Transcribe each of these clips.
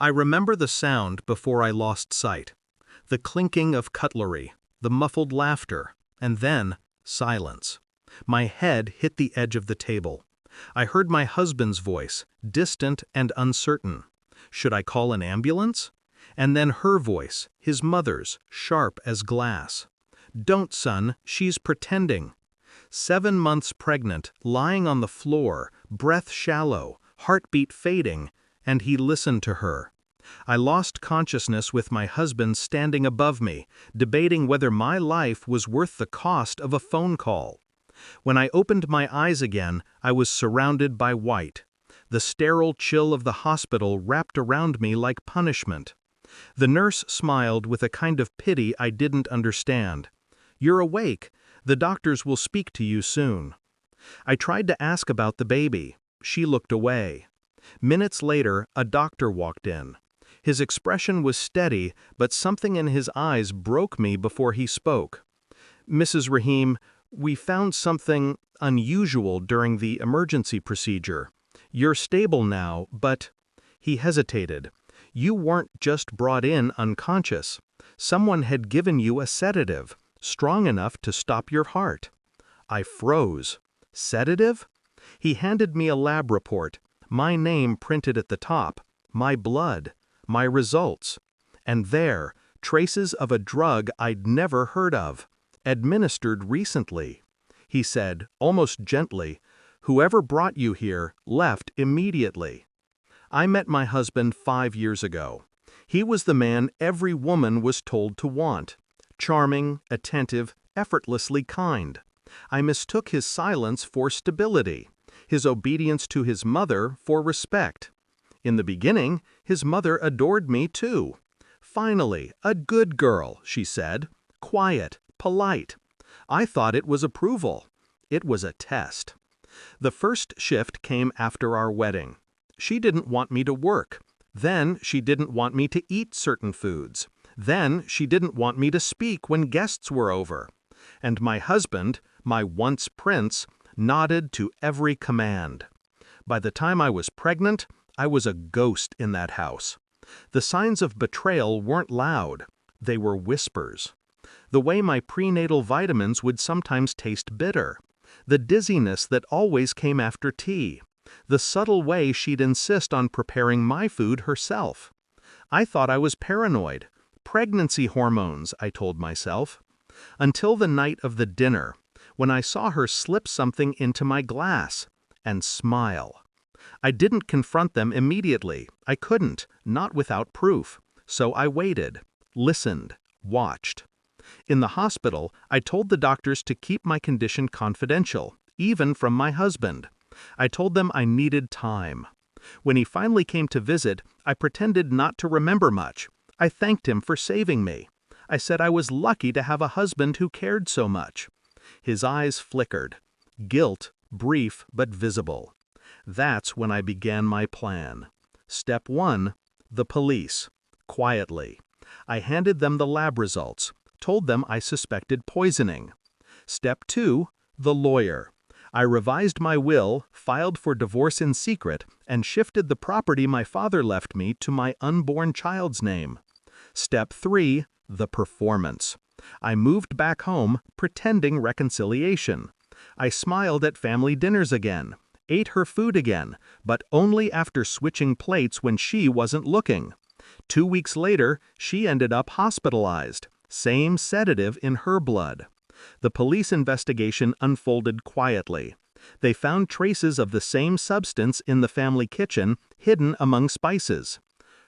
I remember the sound before I lost sight. The clinking of cutlery, the muffled laughter, and then silence. My head hit the edge of the table. I heard my husband's voice, distant and uncertain. Should I call an ambulance? And then her voice, his mother's, sharp as glass. "Don't, son, she's pretending." 7 months pregnant, lying on the floor, breath shallow, heartbeat fading, and he listened to her. I lost consciousness with my husband standing above me, debating whether my life was worth the cost of a phone call. When I opened my eyes again, I was surrounded by white. The sterile chill of the hospital wrapped around me like punishment. The nurse smiled with a kind of pity I didn't understand. "You're awake. The doctors will speak to you soon." I tried to ask about the baby. She looked away. Minutes later, a doctor walked in. His expression was steady, but something in his eyes broke me before he spoke. "Mrs. Rahim, we found something unusual during the emergency procedure. You're stable now, but—" He hesitated. "You weren't just brought in unconscious. Someone had given you a sedative, strong enough to stop your heart." I froze. Sedative? He handed me a lab report, my name printed at the top, my blood, my results. And there, traces of a drug I'd never heard of, administered recently. He said, almost gently, "Whoever brought you here left immediately." I met my husband 5 years ago. He was the man every woman was told to want. Charming, attentive, effortlessly kind. I mistook his silence for stability, his obedience to his mother for respect. In the beginning, his mother adored me too. "Finally, a good girl," she said. "Quiet, polite." I thought it was approval. It was a test. The first shift came after our wedding. She didn't want me to work. Then she didn't want me to eat certain foods. Then she didn't want me to speak when guests were over. And my husband, my once prince, nodded to every command. By the time I was pregnant, I was a ghost in that house. The signs of betrayal weren't loud. They were whispers. The way my prenatal vitamins would sometimes taste bitter. The dizziness that always came after tea. The subtle way she'd insist on preparing my food herself. I thought I was paranoid. Pregnancy hormones, I told myself. Until the night of the dinner, when I saw her slip something into my glass and smile. I didn't confront them immediately. I couldn't, not without proof. So I waited, listened, watched. In the hospital, I told the doctors to keep my condition confidential, even from my husband. I told them I needed time. When he finally came to visit, I pretended not to remember much. I thanked him for saving me. I said I was lucky to have a husband who cared so much. His eyes flickered. Guilt, brief but visible. That's when I began my plan. Step 1, the police. Quietly. I handed them the lab results, told them I suspected poisoning. Step 2, the lawyer. I revised my will, filed for divorce in secret, and shifted the property my father left me to my unborn child's name. Step 3, the performance. I moved back home, pretending reconciliation. I smiled at family dinners again, ate her food again, but only after switching plates when she wasn't looking. 2 weeks later, she ended up hospitalized. Same sedative in her blood. The police investigation unfolded quietly. They found traces of the same substance in the family kitchen, hidden among spices.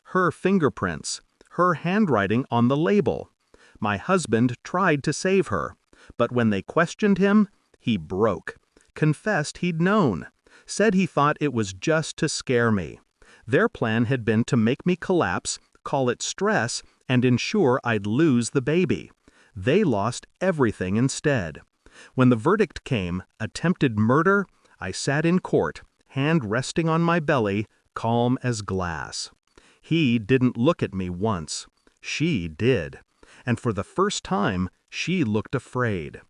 Her fingerprints, her handwriting on the label. My husband tried to save her, but when they questioned him, he broke. Confessed he'd known. Said he thought it was just to scare me. Their plan had been to make me collapse, call it stress, and ensure I'd lose the baby. They lost everything instead. When the verdict came, attempted murder, I sat in court, hand resting on my belly, calm as glass. He didn't look at me once. She did. And for the first time, she looked afraid.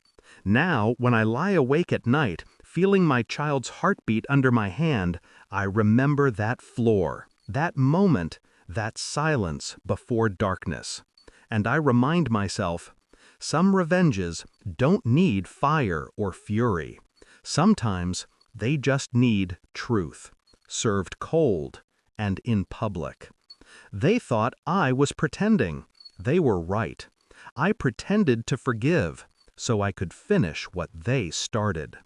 Now, when I lie awake at night, feeling my child's heartbeat under my hand, I remember that floor, that moment, that silence before darkness. And I remind myself, some revenges don't need fire or fury. Sometimes they just need truth, served cold and in public. They thought I was pretending. They were right. I pretended to forgive so I could finish what they started.